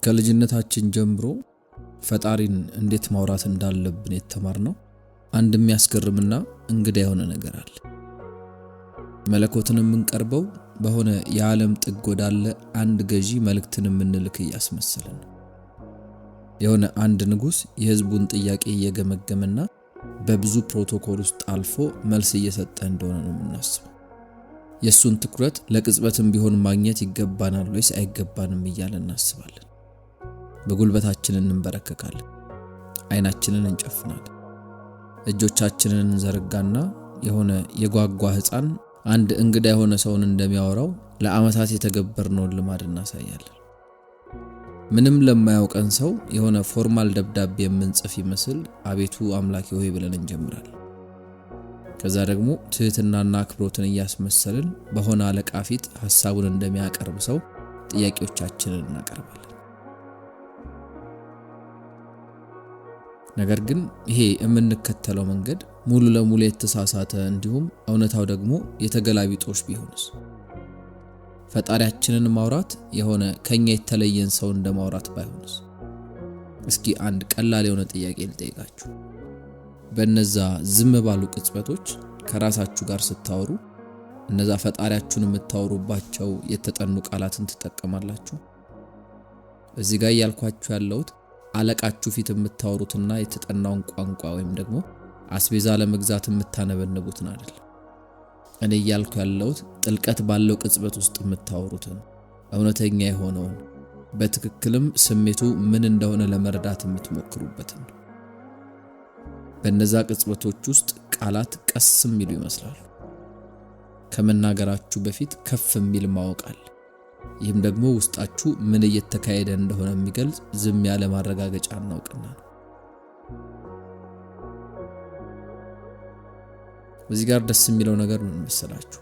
ከልጅነታችን ጀምሮ ፈጣሪን እንዴት ማውራት እንዳለብን የተማርነው አንድ የሚያስገርምና እንግዳ የሆነ ነገር አለ። መለኮትን የምንቀርበው በሆነ የዓለም ጥግ ወዳለ አንድ ገዢ መልእክትን የምንልክ እያስመሰለን ነው። የሆነ አንድ ንጉስ የህዝቡን ጥያቄ እየገመገመና በብዙ ፕሮቶኮል ውስጥ አልፎ መልስ እየሰጠ እንደሆነ ነው የምናስበው። የሱን ትኩረት ለቅጽበትም ቢሆን ማግኘት ይገባናል ወይስ አይገባንም እያለን እናስባለን። በጉልበታችን እንበረከካለን፣ አይናችንን እንጨፍናለን፣ እጆቻችንን እንዘረጋና የሆነ የጓጓ ህፃን አንድ እንግዳ የሆነ ሰውን እንደሚያወራው ለዓመታት የተገበርነውን ልማድ እናሳያለን። ምንም ለማያውቀን ሰው የሆነ ፎርማል ደብዳቤ የምንጽፍ ይመስል አቤቱ አምላኬ ሆይ ብለን እንጀምራለን። ከዛ ደግሞ ትህትናና አክብሮትን እያስመሰልን በሆነ አለቃ ፊት ሐሳቡን እንደሚያቀርብ ሰው ጥያቄዎቻችንን እናቀርባለን። ነገር ግን ይሄ የምንከተለው መንገድ ሙሉ ለሙሉ የተሳሳተ እንዲሁም እውነታው ደግሞ የተገላቢጦሽ ቢሆንስ? ፈጣሪያችንን ማውራት የሆነ ከኛ የተለየን ሰው እንደማውራት ባይሆንስ? እስኪ አንድ ቀላል የሆነ ጥያቄ ልጠይቃችሁ። በእነዛ ዝም ባሉ ቅጽበቶች ከራሳችሁ ጋር ስታወሩ እነዛ ፈጣሪያችሁን የምታወሩባቸው የተጠኑ ቃላትን ትጠቀማላችሁ? እዚህ ጋር ያልኳችሁ ያለውት አለቃችሁ ፊት የምታወሩትና የተጠናውን ቋንቋ ወይም ደግሞ አስቤዛ ለመግዛት የምታነበንቡትን አይደል። እኔ ያልኩ ያለውት ጥልቀት ባለው ቅጽበት ውስጥ የምታወሩትን እውነተኛ የሆነውን በትክክልም ስሜቱ ምን እንደሆነ ለመረዳት የምትሞክሩበትን። በእነዛ ቅጽበቶች ውስጥ ቃላት ቀስም ይሉ ይመስላሉ። ከመናገራችሁ በፊት ከፍ የሚል ማወቅ አለ። ይህም ደግሞ ውስጣችሁ ምን እየተካሄደ እንደሆነ የሚገልጽ ዝም ያለ ማረጋገጫ እናውቅና ነው። በዚህ ጋር ደስ የሚለው ነገር ምን መሰላችሁ?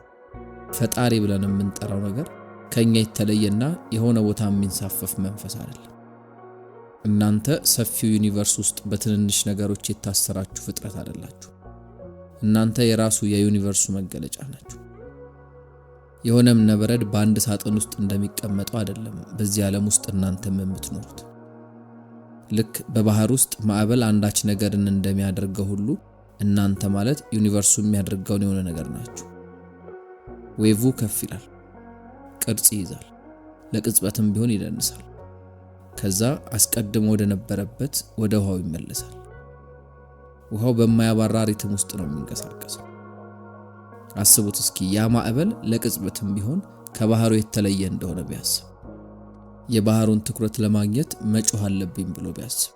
ፈጣሪ ብለን የምንጠራው ነገር ከኛ የተለየና የሆነ ቦታ የሚንሳፈፍ መንፈስ አይደለም። እናንተ ሰፊው ዩኒቨርስ ውስጥ በትንንሽ ነገሮች የታሰራችሁ ፍጥረት አይደላችሁ። እናንተ የራሱ የዩኒቨርሱ መገለጫ ናችሁ። የሆነም ነበረድ በአንድ ሳጥን ውስጥ እንደሚቀመጠው አይደለም በዚህ ዓለም ውስጥ እናንተም የምትኖሩት። ልክ በባህር ውስጥ ማዕበል አንዳች ነገርን እንደሚያደርገው ሁሉ እናንተ ማለት ዩኒቨርሱ የሚያደርገውን የሆነ ነገር ናችሁ። ዌቭ ከፍ ይላል፣ ቅርጽ ይይዛል፣ ለቅጽበትም ቢሆን ይደንሳል። ከዛ አስቀድሞ ወደ ነበረበት ወደ ውሃው ይመለሳል። ውሃው በማያባራ ሪትም ውስጥ ነው የሚንቀሳቀሰው። አስቡት እስኪ ያ ማዕበል ለቅጽበትም ቢሆን ከባህሩ የተለየ እንደሆነ ቢያስብ፣ የባህሩን ትኩረት ለማግኘት መጮህ አለብኝ ብሎ ቢያስብ፣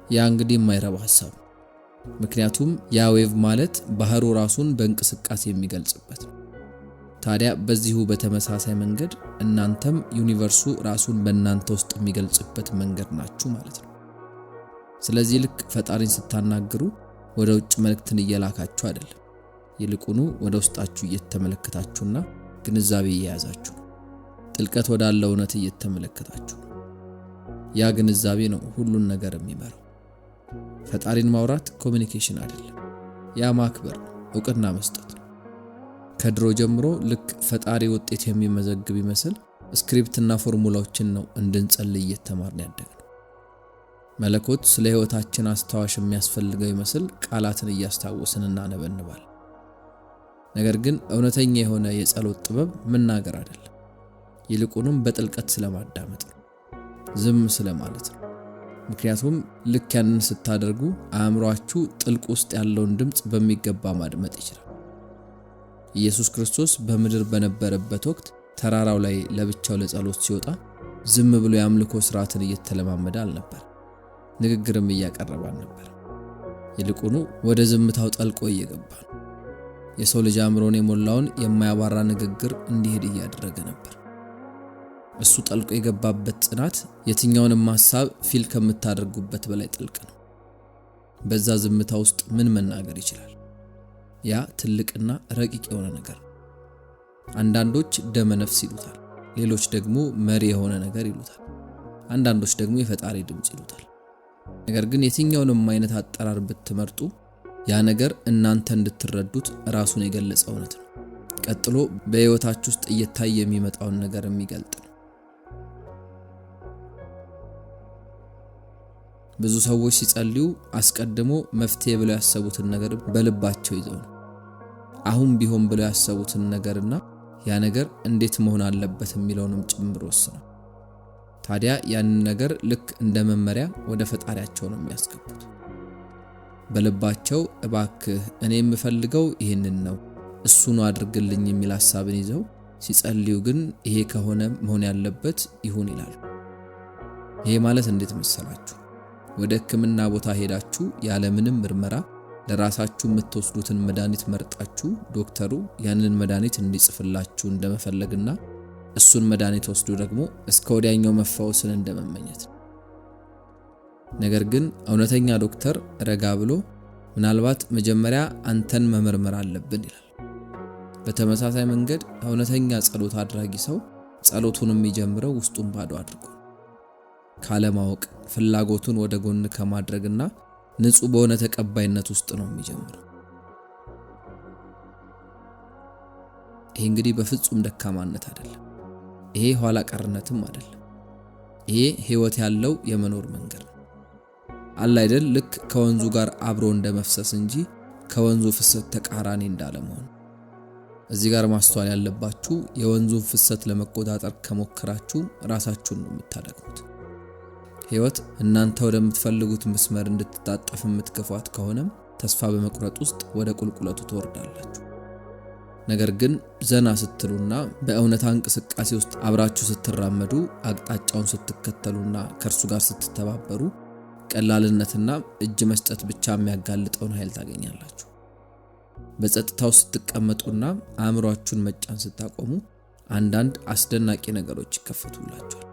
ያ እንግዲህ የማይረባ ሐሳብ። ምክንያቱም ያ ዌቭ ማለት ባህሩ ራሱን በእንቅስቃሴ የሚገልጽበት ነው። ታዲያ በዚሁ በተመሳሳይ መንገድ እናንተም ዩኒቨርሱ ራሱን በእናንተ ውስጥ የሚገልጽበት መንገድ ናችሁ ማለት ነው። ስለዚህ ልክ ፈጣሪን ስታናግሩ ወደ ውጭ መልእክትን እየላካችሁ አይደለም፣ ይልቁኑ ወደ ውስጣችሁ እየተመለከታችሁና ግንዛቤ እየያዛችሁ ጥልቀት ወዳለው እውነት እየተመለከታችሁ። ያ ግንዛቤ ነው ሁሉን ነገር የሚመራው። ፈጣሪን ማውራት ኮሚኒኬሽን አይደለም፣ ያ ማክበር ነው፣ እውቅና መስጠት ነው። ከድሮ ጀምሮ ልክ ፈጣሪ ውጤት የሚመዘግብ ይመስል ስክሪፕትና ፎርሙላዎችን ነው እንድንጸልይ እየተማርን ያደግነው። መለኮት ስለ ህይወታችን አስተዋሽ የሚያስፈልገው ይመስል ቃላትን እያስታወስን እናነበንባል። ነገር ግን እውነተኛ የሆነ የጸሎት ጥበብ መናገር አይደለም፣ ይልቁንም በጥልቀት ስለማዳመጥ ነው፣ ዝም ስለማለት ነው። ምክንያቱም ልክ ያንን ስታደርጉ አእምሮአችሁ ጥልቅ ውስጥ ያለውን ድምጽ በሚገባ ማድመጥ ይችላል። ኢየሱስ ክርስቶስ በምድር በነበረበት ወቅት ተራራው ላይ ለብቻው ለጸሎት ሲወጣ ዝም ብሎ የአምልኮ ሥርዓትን እየተለማመደ አልነበር፣ ንግግርም እያቀረበ ነበር። ይልቁኑ ወደ ዝምታው ጠልቆ እየገባ የሰው ልጅ አእምሮን የሞላውን የማያባራ ንግግር እንዲሄድ እያደረገ ነበር። እሱ ጠልቆ የገባበት ጽናት የትኛውንም ሐሳብ ፊል ከምታደርጉበት በላይ ጥልቅ ነው። በዛ ዝምታ ውስጥ ምን መናገር ይችላል? ያ ትልቅና ረቂቅ የሆነ ነገር። አንዳንዶች ደመ ነፍስ ይሉታል፣ ሌሎች ደግሞ መሪ የሆነ ነገር ይሉታል፣ አንዳንዶች ደግሞ የፈጣሪ ድምጽ ይሉታል። ነገር ግን የትኛውንም አይነት አጠራር ብትመርጡ ያ ነገር እናንተ እንድትረዱት ራሱን የገለጸ እውነት ነው። ቀጥሎ በህይወታችሁ ውስጥ እየታየ የሚመጣውን ነገር የሚገልጥ ነው። ብዙ ሰዎች ሲጸልዩ አስቀድሞ መፍትሄ ብለው ያሰቡትን ነገር በልባቸው ይዘው ነው። አሁን ቢሆን ብለው ያሰቡትን ነገርና ያ ነገር እንዴት መሆን አለበት የሚለውንም ጭምር ወስነው ታዲያ ያንን ነገር ልክ እንደ መመሪያ ወደ ፈጣሪያቸው ነው የሚያስገቡት። በልባቸው እባክህ እኔ የምፈልገው ይሄንን ነው እሱን አድርግልኝ የሚል ሐሳብን ይዘው ሲጸልዩ ግን ይሄ ከሆነ መሆን ያለበት ይሁን ይላሉ። ይሄ ማለት እንዴት መሰላችሁ? ወደ ሕክምና ቦታ ሄዳችሁ ያለ ምንም ምርመራ ለራሳችሁ የምትወስዱትን መድኃኒት መርጣችሁ ዶክተሩ ያንን መድኃኒት እንዲጽፍላችሁ እንደመፈለግና እሱን መድኃኒት ወስዶ ደግሞ እስከ ወዲያኛው መፈወስን እንደመመኘት። ነገር ግን እውነተኛ ዶክተር ረጋ ብሎ ምናልባት መጀመሪያ አንተን መመርመር አለብን ይላል። በተመሳሳይ መንገድ እውነተኛ ጸሎት አድራጊ ሰው ጸሎቱን የሚጀምረው ውስጡን ባዶ አድርጎ ካለማወቅ ፍላጎቱን ወደ ጎን ከማድረግና ንጹህ በሆነ ተቀባይነት ውስጥ ነው የሚጀምረው። ይሄ እንግዲህ በፍጹም ደካማነት አይደለም። ይሄ ኋላ ቀርነትም አይደለም። ይሄ ህይወት ያለው የመኖር መንገድ ነው። አለ አይደል? ልክ ከወንዙ ጋር አብሮ እንደመፍሰስ እንጂ ከወንዙ ፍሰት ተቃራኒ እንዳለመሆን። እዚህ ጋር ማስተዋል ያለባችሁ የወንዙን ፍሰት ለመቆጣጠር ከሞከራችሁ ራሳችሁን ነው የምታደክሙት። ህይወት እናንተ ወደምትፈልጉት መስመር እንድትጣጣፍ የምትገፋት ከሆነም ተስፋ በመቁረጥ ውስጥ ወደ ቁልቁለቱ ትወርዳላችሁ። ነገር ግን ዘና ስትሉና በእውነታ እንቅስቃሴ ውስጥ አብራችሁ ስትራመዱ አቅጣጫውን ስትከተሉና ከርሱ ጋር ስትተባበሩ ቀላልነትና እጅ መስጠት ብቻ የሚያጋልጠውን ኃይል ታገኛላችሁ። በጸጥታው ስትቀመጡና አእምሮአችሁን መጫን ስታቆሙ አንዳንድ አስደናቂ ነገሮች ይከፈቱላችኋል።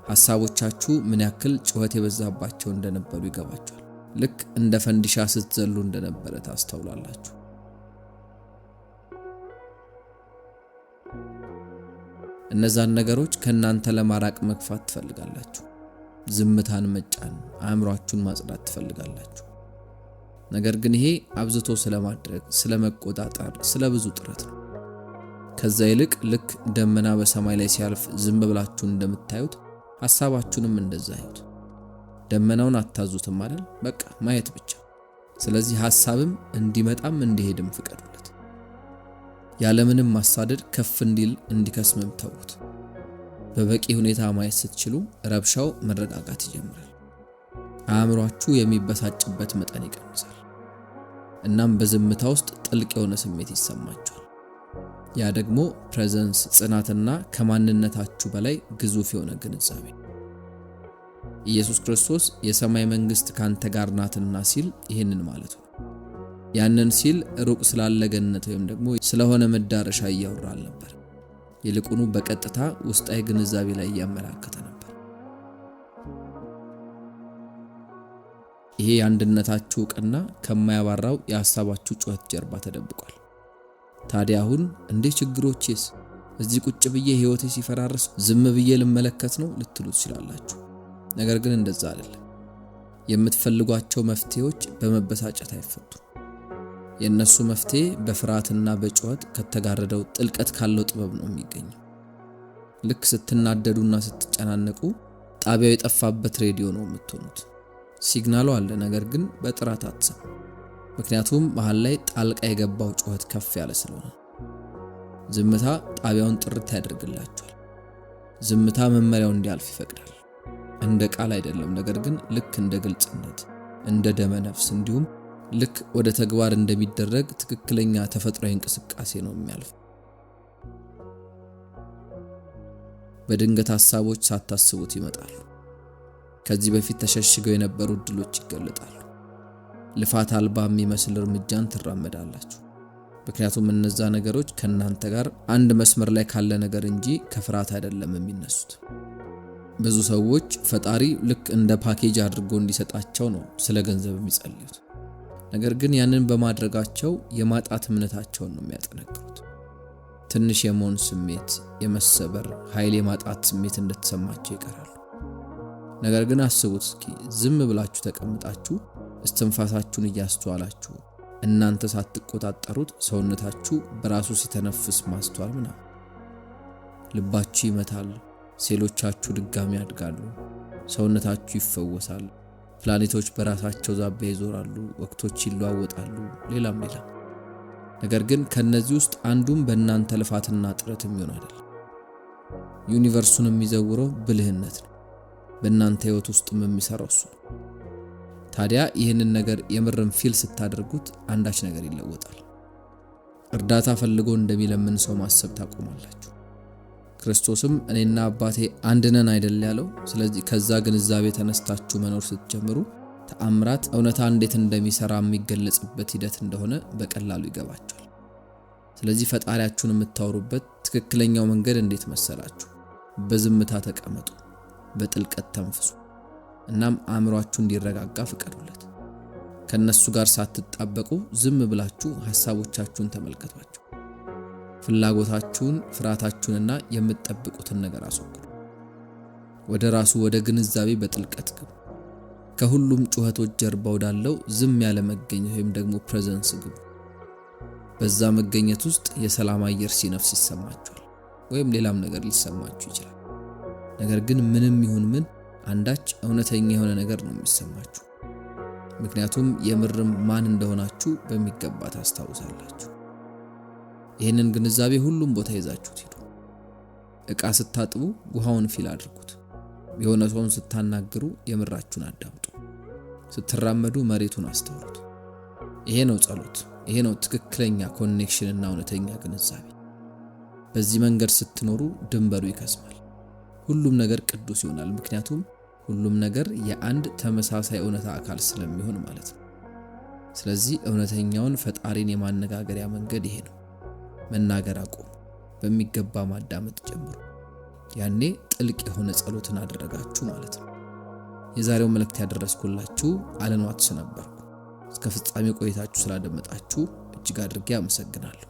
ሐሳቦቻችሁ ምን ያክል ጩኸት የበዛባቸው እንደነበሩ ይገባችኋል። ልክ እንደ ፈንዲሻ ስትዘሉ እንደነበረ ታስተውላላችሁ። እነዛን ነገሮች ከናንተ ለማራቅ መግፋት ትፈልጋላችሁ። ዝምታን መጫን፣ አእምሮአችሁን ማጽዳት ትፈልጋላችሁ። ነገር ግን ይሄ አብዝቶ ስለማድረግ፣ ስለመቆጣጠር፣ ስለብዙ ጥረት ነው። ከዛ ይልቅ ልክ ደመና በሰማይ ላይ ሲያልፍ ዝም ብላችሁ እንደምታዩት ሐሳባችሁንም እንደዛ ይሁት። ደመናውን አታዙትም አይደል? በቃ ማየት ብቻ። ስለዚህ ሐሳብም እንዲመጣም እንዲሄድም ፍቀዱለት። ያለምንም ማሳደድ ከፍ እንዲል እንዲከስምም ተውት። በበቂ ሁኔታ ማየት ስትችሉ ረብሻው መረጋጋት ይጀምራል። አእምሮአችሁ የሚበሳጭበት መጠን ይቀንሳል። እናም በዝምታ ውስጥ ጥልቅ የሆነ ስሜት ይሰማችኋል። ያ ደግሞ ፕሬዘንስ፣ ጽናትና ከማንነታችሁ በላይ ግዙፍ የሆነ ግንዛቤ። ኢየሱስ ክርስቶስ የሰማይ መንግስት ካንተ ጋር ናትና ሲል ይሄንን ማለት ነው። ያንን ሲል ሩቅ ስላለ ገነት ወይም ደግሞ ስለሆነ መዳረሻ እያወራ አልነበር። ይልቁኑ በቀጥታ ውስጣዊ ግንዛቤ ላይ ያመላከተ ነበር። ይሄ አንድነታችሁ ቀና ከማያባራው የሐሳባችሁ ጩኸት ጀርባ ተደብቋል። ታዲያ አሁን እንዴ ችግሮቼስ እዚህ ቁጭ ብዬ ህይወቴ ሲፈራርስ ዝም ብዬ ልመለከት ነው ልትሉ ትችላላችሁ። ነገር ግን እንደዛ አይደለም። የምትፈልጓቸው መፍትሄዎች በመበሳጨት አይፈቱም። የነሱ መፍትሄ በፍርሃትና በጩኸት ከተጋረደው ጥልቀት ካለው ጥበብ ነው የሚገኘው። ልክ ስትናደዱና ስትጨናነቁ ጣቢያው የጠፋበት ሬዲዮ ነው የምትሆኑት። ሲግናሉ አለ፣ ነገር ግን በጥራት አትሰሙ። ምክንያቱም መሃል ላይ ጣልቃ የገባው ጩኸት ከፍ ያለ ስለሆነ። ዝምታ ጣቢያውን ጥርት ያደርግላችኋል። ዝምታ መመሪያው እንዲያልፍ ይፈቅዳል። እንደ ቃል አይደለም፣ ነገር ግን ልክ እንደ ግልጽነት፣ እንደ ደመ ነፍስ እንዲሁም ልክ ወደ ተግባር እንደሚደረግ ትክክለኛ ተፈጥሯዊ እንቅስቃሴ ነው የሚያልፍ። በድንገት ሐሳቦች ሳታስቡት ይመጣሉ። ከዚህ በፊት ተሸሽገው የነበሩ ድሎች ይገለጣሉ። ልፋት አልባ የሚመስል እርምጃን ትራመዳላችሁ። ምክንያቱም እነዛ ነገሮች ከናንተ ጋር አንድ መስመር ላይ ካለ ነገር እንጂ ከፍርሃት አይደለም የሚነሱት። ብዙ ሰዎች ፈጣሪ ልክ እንደ ፓኬጅ አድርጎ እንዲሰጣቸው ነው ስለ ገንዘብ የሚጸልዩት። ነገር ግን ያንን በማድረጋቸው የማጣት እምነታቸውን ነው የሚያጠነክሩት። ትንሽ የመሆን ስሜት፣ የመሰበር ኃይል፣ የማጣት ስሜት እንደተሰማቸው ይቀራሉ። ነገር ግን አስቡት እስኪ ዝም ብላችሁ ተቀምጣችሁ እስትንፋሳችሁን እያስተዋላችሁ እናንተ ሳትቆጣጠሩት ሰውነታችሁ በራሱ ሲተነፍስ ማስተዋል ምናምን። ልባችሁ ይመታል፣ ሴሎቻችሁ ድጋሚ ያድጋሉ፣ ሰውነታችሁ ይፈወሳል፣ ፕላኔቶች በራሳቸው ዛቢያ ይዞራሉ፣ ወቅቶች ይለዋወጣሉ፣ ሌላም። ነገር ግን ከነዚህ ውስጥ አንዱም በእናንተ ልፋትና ጥረት የሚሆን አይደለም። ዩኒቨርሱን የሚዘውረው ብልህነት ነው። በእናንተ ህይወት ውስጥም የሚሰራው እሱ ነው። ታዲያ ይህንን ነገር የምርም ፊል ስታደርጉት አንዳች ነገር ይለወጣል። እርዳታ ፈልጎ እንደሚለምን ሰው ማሰብ ታቆማላችሁ። ክርስቶስም እኔና አባቴ አንድ ነን አይደል ያለው? ስለዚህ ከዛ ግንዛቤ ተነስታችሁ መኖር ስትጀምሩ ተአምራት እውነታ እንዴት እንደሚሰራ የሚገለጽበት ሂደት እንደሆነ በቀላሉ ይገባችኋል። ስለዚህ ፈጣሪያችሁን የምታወሩበት ትክክለኛው መንገድ እንዴት መሰላችሁ? በዝምታ ተቀመጡ፣ በጥልቀት ተንፍሱ፣ እናም አእምሯችሁ እንዲረጋጋ ፍቀዱለት። ከነሱ ጋር ሳትጣበቁ ዝም ብላችሁ ሐሳቦቻችሁን ተመልከቷቸው። ፍላጎታችሁን፣ ፍርሃታችሁንና የምትጠብቁትን ነገር አስወግዱ። ወደ ራሱ ወደ ግንዛቤ በጥልቀት ግቡ። ከሁሉም ጩኸቶች ጀርባ ወዳለው ዝም ያለ መገኘት ወይም ደግሞ ፕሬዘንስ ግቡ። በዛ መገኘት ውስጥ የሰላም አየር ሲነፍስ ይሰማችኋል፣ ወይም ሌላም ነገር ሊሰማችሁ ይችላል። ነገር ግን ምንም ይሁን ምን አንዳች እውነተኛ የሆነ ነገር ነው የሚሰማችሁ። ምክንያቱም የምርም ማን እንደሆናችሁ በሚገባ ታስታውሳላችሁ። ይህንን ግንዛቤ ሁሉም ቦታ ይዛችሁት ሂዱ። ዕቃ ስታጥቡ ውሃውን ፊል አድርጉት። የሆነ ሰውን ስታናግሩ የምራችሁን አዳምጡ። ስትራመዱ መሬቱን አስተውሉት። ይሄ ነው ጸሎት። ይሄ ነው ትክክለኛ ኮኔክሽን እና እውነተኛ ግንዛቤ። በዚህ መንገድ ስትኖሩ ድንበሩ ይከስማል። ሁሉም ነገር ቅዱስ ይሆናል። ምክንያቱም ሁሉም ነገር የአንድ ተመሳሳይ እውነታ አካል ስለሚሆን ማለት ነው። ስለዚህ እውነተኛውን ፈጣሪን የማነጋገሪያ መንገድ ይሄ ነው። መናገር አቁሙ፣ በሚገባ ማዳመጥ ጀምሩ። ያኔ ጥልቅ የሆነ ጸሎትን አደረጋችሁ ማለት ነው። የዛሬው መልእክት ያደረስኩላችሁ አለን ዋትስ ነበርኩ። እስከ ፍጻሜ ቆይታችሁ ስላደመጣችሁ እጅግ አድርጌ አመሰግናለሁ።